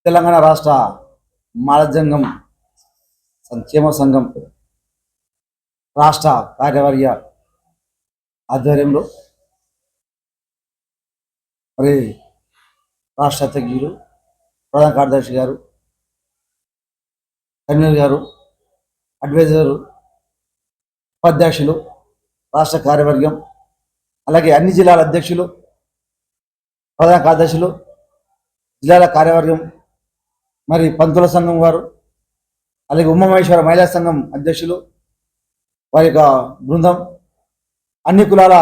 తెలంగాణ రాష్ట్ర మాలజంగం సంక్షేమ సంఘం రాష్ట్ర కార్యవర్గ ఆధ్వర్యంలో మరి రాష్ట్ర అధ్యక్షులు ప్రధాన కార్యదర్శి గారు, కన్వీనర్ గారు, అడ్వైజరు, ఉపాధ్యక్షులు, రాష్ట్ర కార్యవర్గం, అలాగే అన్ని జిల్లాల అధ్యక్షులు, ప్రధాన కార్యదర్శులు, జిల్లాల కార్యవర్గం, మరి పంతుల సంఘం వారు, అలాగే ఉమామహేశ్వర మహిళా సంఘం అధ్యక్షులు, వారి యొక్క బృందం, అన్ని కులాల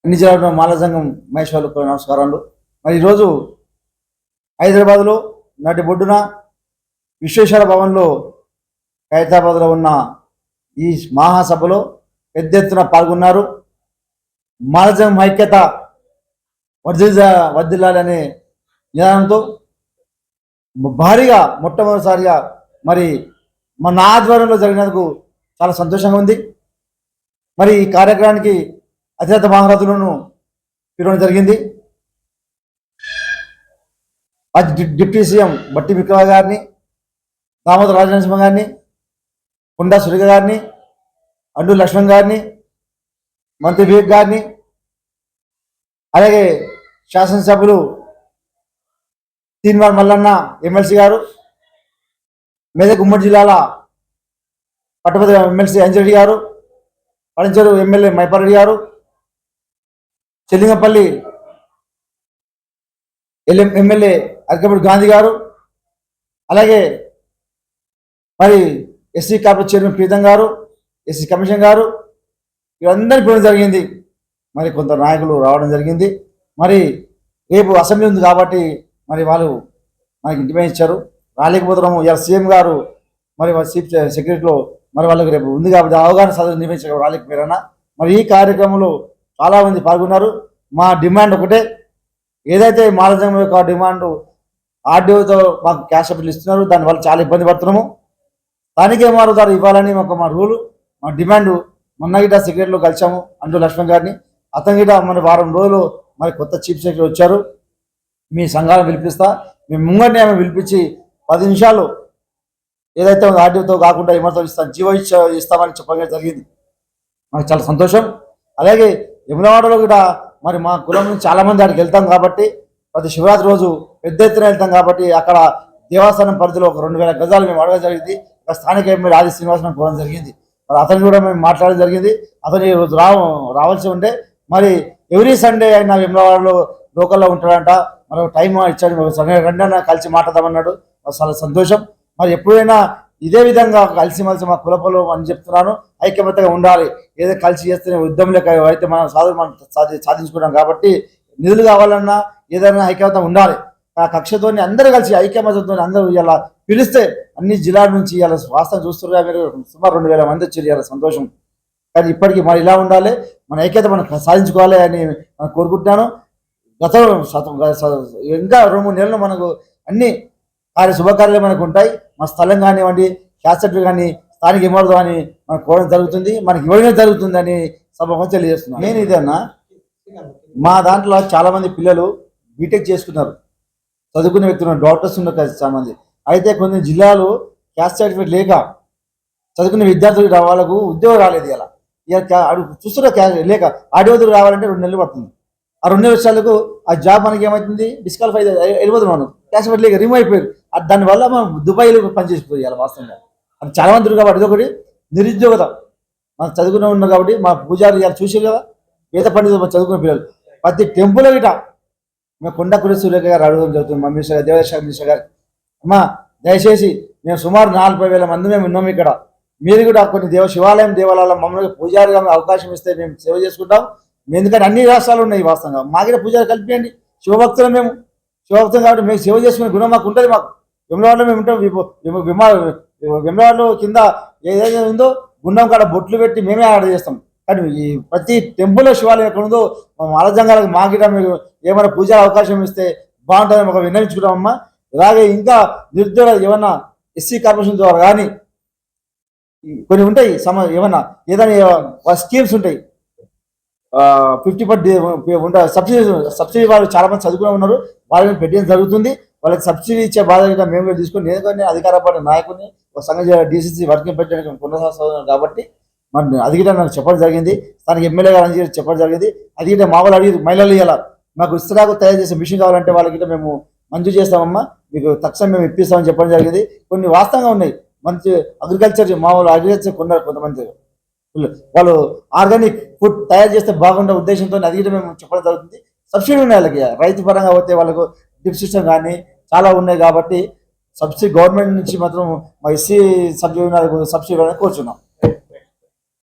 అన్ని జిల్లాల మాల సంఘం మహేశ్వరులకు నమస్కారాలు. మరి ఈరోజు హైదరాబాద్లో నాటి బొడ్డున విశ్వేశ్వర భవన్లో ఖైరతాబాద్లో ఉన్న ఈ మహాసభలో పెద్ద ఎత్తున పాల్గొన్నారు. మాలజంగం ఐక్యత వర్ధిల్లాలనే నినాదంతో భారీగా మొట్టమొదటిసారిగా మరి మన ఆధ్వర్యంలో జరిగినందుకు చాలా సంతోషంగా ఉంది. మరి ఈ కార్యక్రమానికి అతిరథ మహారథులను పిలవడం జరిగింది. డిప్యూటీ సీఎం బట్టి విక్రమ గారిని, దామోదర రాజనరసింహ గారిని, కొండా సురేఖ గారిని, అండు లక్ష్మణ్ గారిని, మంత్రి వివేక్ గారిని, అలాగే శాసనసభ్యులు తీన్మార్ మల్లన్న ఎమ్మెల్సీ గారు, మెదక్ ఉమ్మడి జిల్లాల పట్టభద్ర ఎమ్మెల్సీ అంజరెడ్డి గారు, పడంచెరు ఎమ్మెల్యే మైపారెడ్డి గారు, చెల్లింగపల్లి ఎమ్మెల్యే అర్కపూడి గాంధీ గారు, అలాగే మరి ఎస్సీ కార్పొరేషన్ చైర్మన్ ప్రీతం గారు, ఎస్సీ కమిషన్ గారు, వీరందరికీ పిలవడం జరిగింది. మరి కొంత నాయకులు రావడం జరిగింది. మరి రేపు అసెంబ్లీ ఉంది కాబట్టి మరి వాళ్ళు మనకి ఇంటిమేట్ ఇచ్చారు, రాలేకపోతున్నాము. ఇలా సీఎం గారు మరి చీఫ్ సెక్రటరీలో మరి వాళ్ళకి రేపు ఉంది కాబట్టి అవగాహన సదస్సు నిర్వహించడం రాలేకపోయారన్నా. మరి ఈ కార్యక్రమంలో చాలామంది పాల్గొన్నారు. మా డిమాండ్ ఒకటే, ఏదైతే మాలజంగం యొక్క డిమాండ్ ఆర్డీఓతో మాకు క్యాష్ బిల్ ఇస్తున్నారు, దానివల్ల చాలా ఇబ్బంది పడుతున్నాము. స్థానిక ఎంఆర్ఓ ద్వారా ఇవ్వాలని మా రూలు, మా డిమాండ్. మొన్న గిట సెక్రటరీలో కలిసాము అండు లక్ష్మణ్ గారిని. అతని గిట మన వారం రోజులు మరి కొత్త చీఫ్ సెక్రటరీ వచ్చారు, మీ సంఘాలను పిలిపిస్తా, మేము ముంగడిని ఆమె పిలిపించి 10 నిమిషాలు ఏదైతే ఆర్డీఓతో కాకుండా ఎంఆర్ఓతో జీవో ఇస్తామని చెప్పడం జరిగింది. మాకు చాలా సంతోషం. అలాగే యమునవాడలో కూడా మరి మా కులం నుంచి చాలామంది అక్కడికి వెళ్తాం కాబట్టి, ప్రతి శివరాత్రి రోజు పెద్ద ఎత్తున వెళ్తాం కాబట్టి అక్కడ దేవస్థానం పరిధిలో ఒక 2000 గజాలు మేము అడగడం జరిగింది. స్థానిక ఎమ్మెల్యే ఆది శ్రీనివాసరావు కోరడం జరిగింది. మరి అతను కూడా మేము మాట్లాడడం జరిగింది. అతను ఈరోజు రావాల్సి ఉండే, మరి ఎవ్రీ సండే ఆయన యమునవాడలో లోకల్లో ఉంటాడంట. మరి టైం ఇచ్చాడు, సండే రండి కలిసి మాట్లాడదామన్నాడు. చాలా సంతోషం. మరి ఎప్పుడైనా ఇదే విధంగా కలిసిమెలిసి మా కులపలు అని చెప్తున్నాను, ఐక్యమత్యంగా ఉండాలి. ఏదో కలిసి చేస్తేనే యుద్ధంలో అయితే మనం సాధించుకున్నాం కాబట్టి నిధులు కావాలన్నా ఏదైనా ఐక్యమత్యం ఉండాలి. ఆ కక్షతో అందరూ కలిసి ఐక్యమత్యంతో అందరూ ఇలా పిలిస్తే అన్ని జిల్లాల నుంచి ఇలా వాస్తవం చూస్తున్నారు. మీరు సుమారు 2000 మంది వచ్చారు, ఇలా సంతోషం. కానీ ఇప్పటికీ మరి ఇలా ఉండాలి, మన ఐక్యత మనం సాధించుకోవాలి అని మనం కోరుకుంటున్నాను. గతంలో ఇంకా 2-3 నెలలు మనకు అన్ని శుభకార్యాలు మనకు ఉంటాయి. మా స్థలం కానివ్వండి, క్యాసెట్లు కానీ, స్థానిక ఇవ్వడం అని మనకు కోవడం జరుగుతుంది, మనకి ఇవ్వడం జరుగుతుంది అని సభకు తెలియజేస్తున్నాను. నేను ఇదన్నా, మా దాంట్లో చాలామంది పిల్లలు బీటెక్ చేసుకున్నారు, చదువుకునే వ్యక్తులు, డాక్టర్స్ ఉన్నారు కదా చాలామంది. అయితే కొన్ని జిల్లాలు క్యాస్ట్ సర్టిఫికేట్ లేక చదువుకునే విద్యార్థులు వాళ్ళకు ఉద్యోగం రాలేదు. ఇలా చూస్తున్న లేక ఆడియోదులు రావాలంటే 2 నెలలు పడుతుంది. ఆ 2 నిమిషాలకు ఆ జాబ్ మనకి ఏమవుతుంది, డిస్క్వాలిఫై వెళ్ళిపోతున్నాను, క్యాష్ పెట్టి లేక రిమూవ్ అయిపోయారు. దానివల్ల మనం దుబాయ్లో పనిచేసిపోయాలి వాస్తవంగా. అది చాలా మంది కాబట్టి ఇదొకటి నిరుద్యోగత. మనం చదువుకునే ఉన్నాం కాబట్టి మా పూజారి ఇలా చూసారు కదా, వేద పండితులు చదువుకునే పిల్లలు ప్రతి టెంపుల్ గిట మేము కొండకూరి సురేఖ గారు అడగడం జరుగుతుంది. మా మినిస్టర్ గారు, దేవశాఖ మినిస్టర్ గారు, అమ్మా దయచేసి మేము సుమారు 40,000 మంది మేము ఉన్నాము ఇక్కడ, మీరు కూడా కొన్ని శివాలయం దేవాలయాల్లో మమ్మల్ని పూజారిగా అవకాశం ఇస్తే మేము సేవ చేసుకుంటాం. ఎందుకంటే అన్ని రాష్ట్రాలు ఉన్నాయి వాస్తవంగా, మాకిన పూజారి కలిపియండి. శివభక్తులు మేము, శివభక్తులు కాబట్టి మేము సేవ చేసుకునే గుణం మాకు ఉంటుంది. మాకు వెమ్లవాడలో మేము ఉంటాం, వెమ్లవాడలో కింద ఏదైతే ఉందో గుండం కాడ బొట్లు పెట్టి మేమే ఆర్డర్ చేస్తాం. కానీ ఈ ప్రతి టెంపుల్లో శివాలయం ఎక్కడ ఉందో మా మాలజంగాలకు మాకిట మీరు ఏమైనా పూజా అవకాశం ఇస్తే బాగుంటుందని మాకు విన్నవించుకుంటామమ్మా. అలాగే ఇంకా నిరుద్యోగ ఏమన్నా ఎస్సీ కార్పొరేషన్ ద్వారా కానీ కొన్ని ఉంటాయి, ఏమన్నా ఏదైనా స్కీమ్స్ ఉంటాయి, 50% సబ్సిడీ వాళ్ళు చాలా మంది చదువుకుని ఉన్నారు, వాళ్ళని పెట్టడం జరుగుతుంది. వాళ్ళకి సబ్సిడీ ఇచ్చే బాధ్యత మేము కూడా తీసుకొని, నేను కానీ అధికార పార్టీ నాయకుడిని ఒక సంఘ డీసీసీ వర్కింగ్ పెట్టడానికి కొనసాగుతున్నాను కాబట్టి మరి అది కూడా నాకు చెప్పడం జరిగింది. స్థానిక ఎమ్మెల్యే గారు అని చెప్పడం జరిగింది. అది కూడా మా వాళ్ళు అడిగి మహిళలు ఇలా మాకు ఇస్తరాకు తయారు చేసే మిషన్ కావాలంటే వాళ్ళకి మేము మంజూరు చేస్తామమ్మా, మీకు తక్షణం మేము ఇప్పిస్తామని చెప్పడం జరిగింది. కొన్ని వాస్తవంగా ఉన్నాయి. మంచి అగ్రికల్చర్ మా వాళ్ళు అగ్రికల్చర్ కొన్నారు కొంతమంది, వాళ్ళు ఆర్గానిక్ ఫుడ్ తయారు చేస్తే బాగుండే ఉద్దేశంతో అది కూడా మేము చెప్పడం జరుగుతుంది. సబ్సిడీ ఉన్నాయి వాళ్ళకి, రైతు పరంగా పోతే వాళ్ళకు డ్రిప్ సిస్టమ్ కానీ చాలా ఉన్నాయి కాబట్టి సబ్సిడీ గవర్నమెంట్ నుంచి మాత్రం మా ఎస్సీ సబ్సిడీ సబ్సిడీ కోరుచున్నాం.